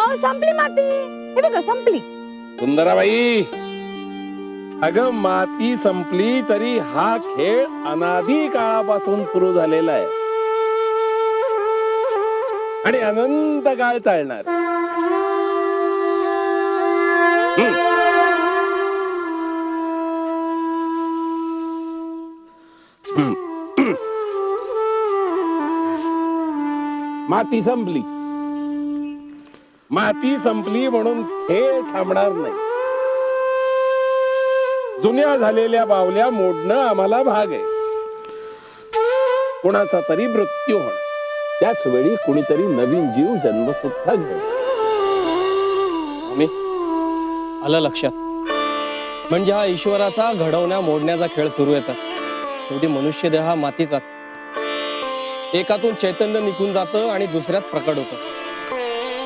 अहो संपली माती, हे बघा संपली. सुंदराबाई, अगं माती संपली तरी हा खेळ अनादी काळापासून सुरू झालेला आहे आणि अनंत काळ चालणार. माती संपली, माती संपली म्हणून खेळ थांबणार नाही. जुन्या झालेल्या बावल्या मोडणं आम्हाला भाग आहे. कुणाचा तरी मृत्यू होणं, त्याच वेळी कुणीतरी नवीन जीव जन्म सुद्धा घेणं. आलं लक्षात. म्हणजे हा ईश्वराचा घडवण्या मोडण्याचा खेळ सुरू येतात. शेवटी मनुष्य देह हा मातीचाच. एकातून चैतन्य निघून जातं आणि दुसऱ्यात प्रकट होतं.